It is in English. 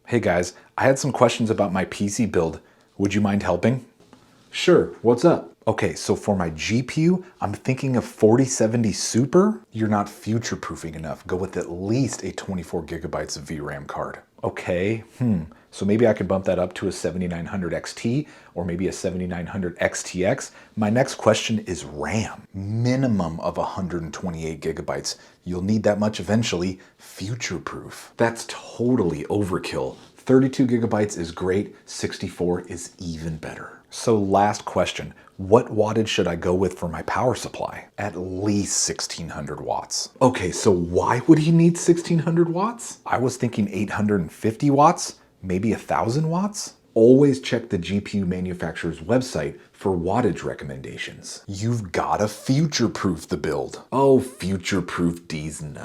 Hey guys, I had some questions about my PC build. Would you mind helping? Sure, what's up? Okay, so for my GPU, I'm thinking of 4070 Super. You're not future-proofing enough. Go with at least a 24 gigabytes of VRAM card. Okay, so maybe I could bump that up to a 7900 XT or maybe a 7900 XTX. My next question is RAM. Minimum of 128 gigabytes. You'll need that much eventually. Future-proof. That's totally overkill. 32 gigabytes is great, 64 is even better. So last question, what wattage should I go with for my power supply? At least 1600 watts. Okay, so why would he need 1600 watts? I was thinking 850 watts, maybe 1000 watts? Always check the GPU manufacturer's website for wattage recommendations. You've gotta future-proof the build. Oh, future-proof D's nuts.